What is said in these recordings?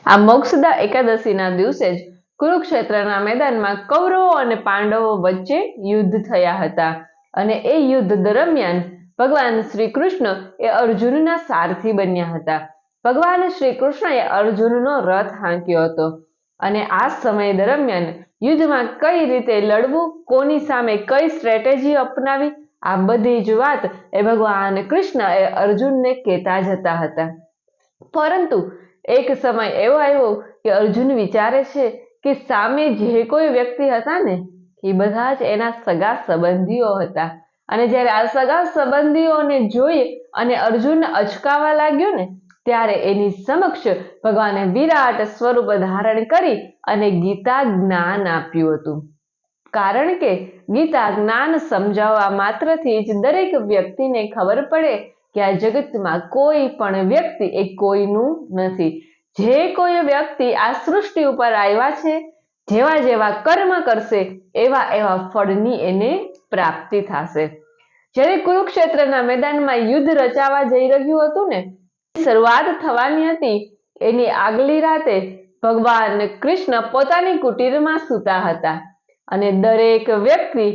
આ મોક્ષદા એકાદશીના દિવસે જ કુરુક્ષેત્રના મેદાનમાં કૌરવો અને પાંડવો વચ્ચે યુદ્ધ થયા હતા અને એ યુદ્ધ દરમિયાન ભગવાન શ્રી કૃષ્ણ એ અર્જુનના સારથી બન્યા હતા. ભગવાન શ્રી કૃષ્ણએ અર્જુનનો રથ હાંક્યો હતો અને આ સમય દરમિયાન યુદ્ધમાં કઈ રીતે લડવું, કોની સામે કઈ સ્ટ્રેટેજી અપનાવી, આ બધી જ વાત એ ભગવાન કૃષ્ણ એ અર્જુનને કહેતા જતા હતા. પરંતુ એક સમય એવો આવ્યો કે અર્જુન વિચારે છે કે સામે જે કોઈ વ્યક્તિ હતા ને એ બધા જ એના સગા સંબંધીઓ હતા અને જ્યારે આ સગા સંબંધીઓને જોઈ અને અર્જુન અચકાવા લાગ્યો ને ત્યારે એની સમક્ષ ભગવાને વિરાટ સ્વરૂપ ધારણ કરી અને ગીતા જ્ઞાન આપ્યું હતું. કારણ કે ગીતા જ્ઞાન સમજાવવા માત્રથી જ દરેક વ્યક્તિને ખબર પડે કે આ જગતમાં કોઈ પણ વ્યક્તિ એ કોઈનું નથી. જે કોઈ વ્યક્તિ આ સૃષ્ટિ ઉપર આવ્યા છે, જેવા જેવા કર્મ કરશે એવા એવા ફળની એને પ્રાપ્તિ થશે. જ્યારે કુરુક્ષેત્રના મેદાનમાં યુદ્ધ રચાવા જઈ રહ્યું હતું ને, શરૂઆત થવાની હતી એની આગલી રાતે ભગવાન કૃષ્ણ પોતાની કુટીરમાં સૂતા હતા અને દરેક વ્યક્તિ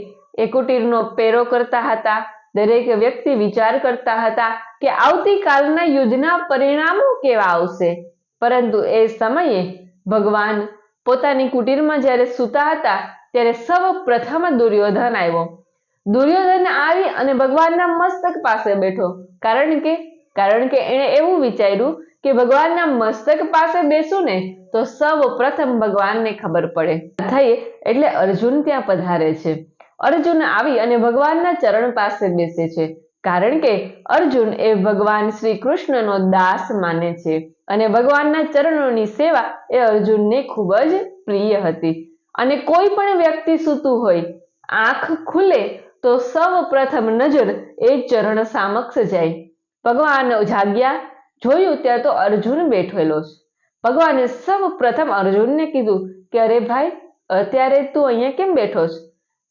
એ કુટીરનો પેરો કરતા હતા. દરેક વ્યક્તિ વિચાર કરતા હતા કે આવતીકાલના યુદ્ધના પરિણામો કેવા આવશે. પરંતુ એ સમયે ભગવાન પોતાની કુટીરમાં જ્યારે સૂતા હતા ત્યારે સૌ પ્રથમ દુર્યોધન આવ્યો. દુર્યોધન આવી અને ભગવાનના મસ્તક પાસે બેઠો. કારણ કે એણે એવું વિચાર્યું કે ભગવાનના મસ્તક પાસે બેસું ને તો સૌ પ્રથમ ભગવાનને ખબર પડે થઈ એટલે અર્જુન ત્યાં પધારે છે. અર્જુન આવી અને ભગવાનના ચરણ પાસે બેસે છે કારણ કે અર્જુન એ ભગવાન શ્રી કૃષ્ણનો દાસ માને છે અને ભગવાનના ચરણોની સેવા એ અર્જુનને ખૂબ જ પ્રિય હતી. અને કોઈ પણ વ્યક્તિ સૂતું હોય, આંખ ખુલે તો સૌ પ્રથમ નજર એ ચરણ સામક્ષ જાય. ભગવાન જાગ્યા, જોયું ત્યાં તો અર્જુન બેઠેલો છે. ભગવાને સૌ પ્રથમ અર્જુનને કીધું કે અરે ભાઈ, અત્યારે તું અહીંયા કેમ બેઠો છે?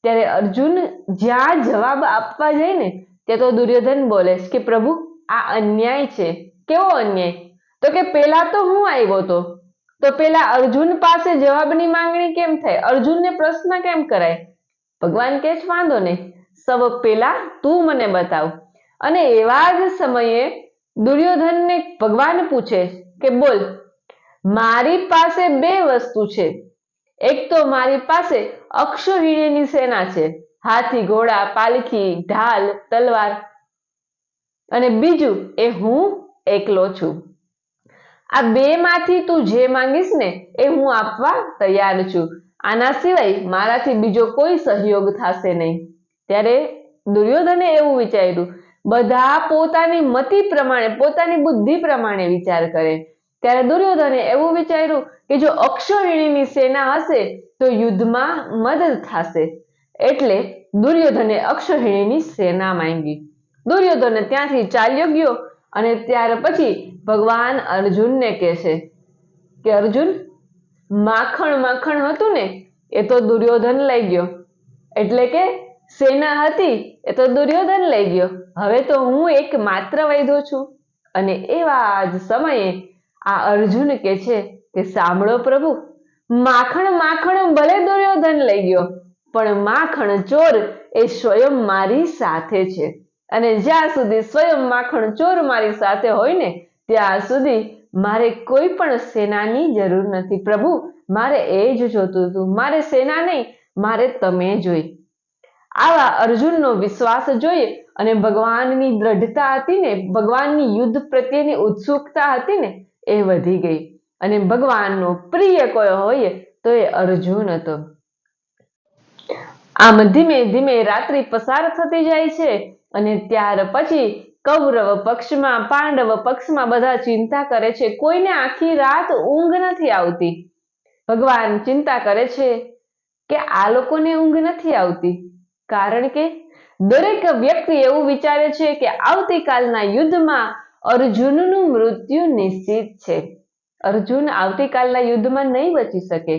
ત્યારે અર્જુન જ્યાં જવાબ આપવા જાય ને ત્યાં તો દુર્યોધન બોલે કે પ્રભુ, આ અન્યાય છે. કેવો અન્યાય? તો કે પેલા તો હું આવ્યો તો પેલા અર્જુન પાસે જવાબની માંગણી કેમ થાય? અર્જુનને પ્રશ્ન કેમ કરાય? ભગવાન કહે છે વાંધો નહીં, સૌ પેલા તું મને બતાવ. અને એવા જ સમયે દુર્યોધનને ભગવાન પૂછે કે બોલ, મારી પાસે બે વસ્તુ છે. એક તો મારી પાસે અક્ષૌહિણીની સેના છે, હાથી, ઘોડા, પાલખી, ઢાલ, તલવાર, અને બીજું એ હું એકલો છું. આ બે માંથી તું જે માંગીશ ને એ હું આપવા તૈયાર છું. આના સિવાય મારાથી બીજો કોઈ સહયોગ થશે નહીં. ત્યારે દુર્યોધને એવું વિચાર્યું, બધા પોતાની મતિ પ્રમાણે, પોતાની બુદ્ધિ પ્રમાણે વિચાર કરે. ત્યારે દુર્યોધને એવું વિચાર્યું કે જો અક્ષૌહિણીની સેના હશે તો યુદ્ધમાં મદદ થશે. એટલે દુર્યોધને અક્ષૌહિણીની સેના માંગી. દુર્યોધન ત્યાંથી ચાલ્યો ગયો અને ત્યાર પછી ભગવાન અર્જુનને કહે છે કે અર્જુન, માખણ હતું ને એ તો દુર્યોધન લઈ ગયો. એટલે કે સેના હતી એ તો દુર્યોધન લઈ ગયો. હવે તો હું એક માત્ર વૈધો છું. અને એવા જ સમયે આ અર્જુન કહે છે કે સાંભળો પ્રભુ, માખણ ભલે દુર્યોધન લઈ ગયો પણ માખણ ચોર એ સ્વયં મારી સાથે છે. અને જ્યાં સુધી સ્વયં માખણ ચોર મારી સાથે હોય ને ત્યાં સુધી મારે કોઈ પણ સેનાની જરૂર નથી. પ્રભુ, મારે એ જ જોતું હતું. મારે સેના નહીં, મારે તમે જોઈ. આવા અર્જુનનો વિશ્વાસ જોઈએ અને ભગવાનની દ્રઢતા હતી ને, ભગવાનની યુદ્ધ પ્રત્યેની ઉત્સુકતા હતી ને એ વધી ગઈ. અને ભગવાનનો પ્રિય કોઈ હોય તો એ અર્જુન હતો. આમ ધીમે ધીમે રાત્રિ પસાર થતી જાય છે અને ત્યાર પછી કૌરવ પક્ષમાં, પાંડવ પક્ષમાં બધા ચિંતા કરે છે. કોઈને આખી રાત ઊંઘ નથી આવતી. ભગવાન ચિંતા કરે છે કે આ લોકોને ઊંઘ નથી આવતી કારણ કે દરેક વ્યક્તિ એવું વિચારે છે કે આવતીકાલના યુદ્ધમાં અર્જુનનું મૃત્યુ નિશ્ચિત છે. અર્જુન આવતીકાલના યુદ્ધમાં નહીં બચી શકે.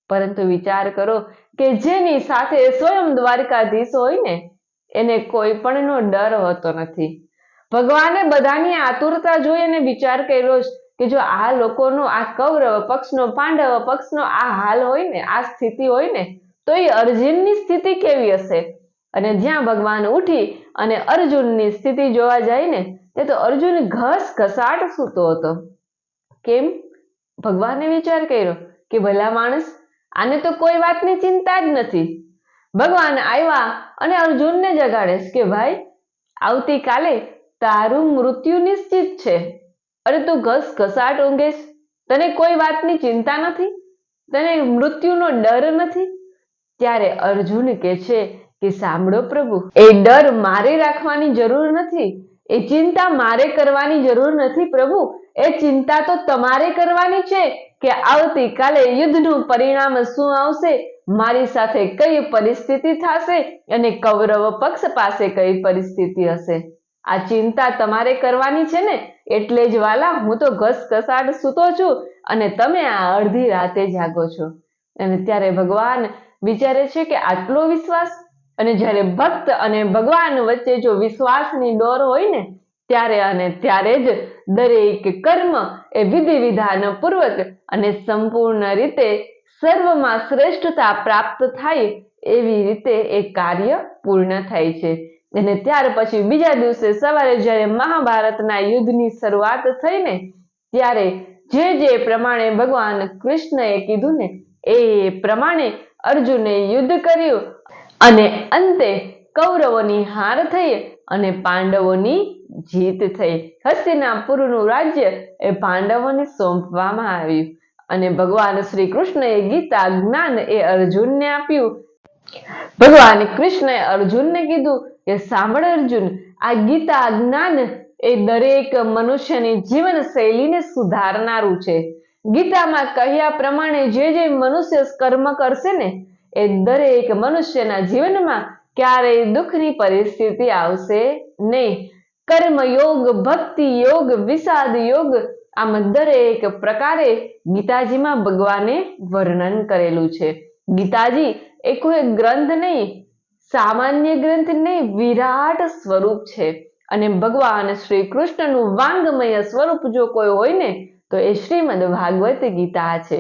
પરંતુ વિચાર કરો કે જેની સાથે સ્વયં દ્વારકાધીશ હોય ને એને કોઈ પણનો ડર હોતો નથી. ભગવાને બધાની આતુરતા જોઈ અને વિચાર કર્યો કે જો આ લોકોનો, આ કૌરવ પક્ષનો, પાંડવ પક્ષનો આ હાલ હોય ને, આ સ્થિતિ હોય ને, તો એ અર્જુનની સ્થિતિ કેવી હશે? અને જ્યાં ભગવાન ઉઠી અને અર્જુનની સ્થિતિ જોવા જાય ને, તે તો અર્જુન ઘસઘસાટ સૂતો હતો. કેમ? ભગવાને વિચાર કર્યો કે ભલા માણસ, આને તો કોઈ વાતની ચિંતા જ નથી. ભગવાન આવ્યા અને અર્જુનને જગાડે કે ભાઈ, આવતીકાલે તારું મૃત્યુ નિશ્ચિત છે અને તું ઘસઘસાટ ઊંઘેશ. તને કોઈ વાતની ચિંતા નથી? તને મૃત્યુનો ડર નથી? ત્યારે અર્જુન કહે છે કે સાંભળો પ્રભુ, એ ડર મારે રાખવાની જરૂર નથી, એ ચિંતા મારે કરવાની જરૂર નથી પ્રભુ. એ ચિંતા તો તમારે કરવાની છે કે આવતીકાલે યુદ્ધનું પરિણામ શું આવશે, મારી સાથે કઈ પરિસ્થિતિ થશે અને કૌરવ પક્ષ પાસે કઈ પરિસ્થિતિ હશે. આ ચિંતા તમારે કરવાની છે ને, એટલે જ વાલા હું તો ઘસઘસાટ સૂતો છું અને તમે આ અડધી રાતે જાગો છો. અને ત્યારે ભગવાન વિચારે છે કે આટલો વિશ્વાસ. અને જ્યારે ભક્ત અને ભગવાન વચ્ચે જો વિશ્વાસની ડોર હોય ને, ત્યારે જ દરેક કર્મ એ વિધિ વિધાન પૂર્વક અને સંપૂર્ણ રીતે સર્વમાં શ્રેષ્ઠતા પ્રાપ્ત થાય એવી રીતે એ કાર્ય પૂર્ણ થાય છે. અને ત્યાર પછી બીજા દિવસે સવારે જ્યારે મહાભારતના યુદ્ધની શરૂઆત થઈ ને, ત્યારે જે પ્રમાણે ભગવાન કૃષ્ણએ કીધું ને, એ પ્રમાણે અર્જુને યુદ્ધ કર્યું અને અંતે કૌરવોની હાર થઈ અને પાંડવોની જીત થઈ. હસ્તિનાપુરનું રાજ્ય એ પાંડવોને સોંપવામાં આવ્યું અને ભગવાન શ્રી કૃષ્ણએ ગીતા જ્ઞાન એ અર્જુનને આપ્યું. ભગવાન કૃષ્ણએ અર્જુનને કીધું કે સાંભળ અર્જુન, આ ગીતા જ્ઞાન એ દરેક મનુષ્યની જીવન શૈલીને સુધારનારું છે. ગીતામાં કહ્યા પ્રમાણે જે મનુષ્ય કર્મ કરશે ને, એ દરેક મનુષ્યના જીવનમાં ક્યારેય દુઃખની પરિસ્થિતિ આવશે નહીં. કર્મ યોગ, ભક્તિ યોગ, વિષાદ યોગ, આમ દરેક પ્રકારે ગીતાજીમાં ભગવાને વર્ણન કરેલું છે. ગીતાજી એ કોઈ ગ્રંથ નહીં, સામાન્ય ગ્રંથ નહીં, વિરાટ સ્વરૂપ છે. અને ભગવાન શ્રી કૃષ્ણનું વાંગમય સ્વરૂપ જો કોઈ હોય ને, તો એ શ્રીમદ ભાગવત ગીતા છે.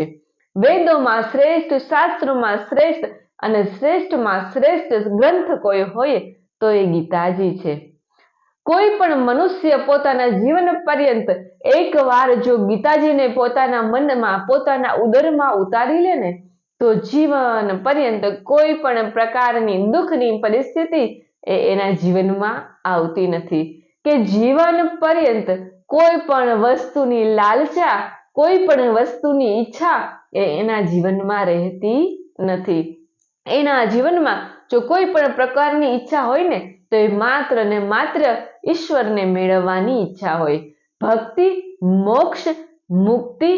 વેદોમાં શ્રેષ્ઠ, શાસ્ત્રોમાં શ્રેષ્ઠ અને શ્રેષ્ઠમાં શ્રેષ્ઠ ગ્રંથ કોઈ હોય તો એ ગીતાજી છે. કોઈ પણ મનુષ્ય પોતાના જીવન પર્યંત એકવાર જો ગીતાજીને પોતાના મનમાં, પોતાના ઉદરમાં ઉતારી લે ને, તો જીવન પર્યંત કોઈ પણ પ્રકારની દુઃખની પરિસ્થિતિ એના જીવનમાં આવતી નથી. કે જીવન પર્યંત કોઈ પણ વસ્તુની લાલચા, કોઈ પણ વસ્તુની ઈચ્છા એના જીવનમાં રહેતી નથી. એના જીવનમાં જો કોઈ પણ પ્રકારની ઈચ્છા હોય ને, તો એ માત્ર ને માત્ર ઈશ્વરને મેળવવાની ઈચ્છા હોય. ભક્તિ, મોક્ષ, મુક્તિ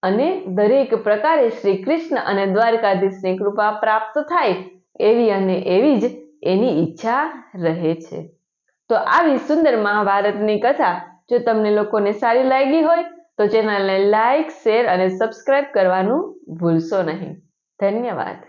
અને દરેક પ્રકારે શ્રી કૃષ્ણ અને દ્વારકાધીશની કૃપા પ્રાપ્ત થાય એવી અને એવી જ એની ઈચ્છા રહે છે. તો આવી સુંદર મહાભારતની કથા જો તમને લોકોને સારી લાગી હોય તો ચેનલને લાઈક, શેર અને સબસ્ક્રાઇબ કરવાનું ભૂલશો નહીં. ધન્યવાદ.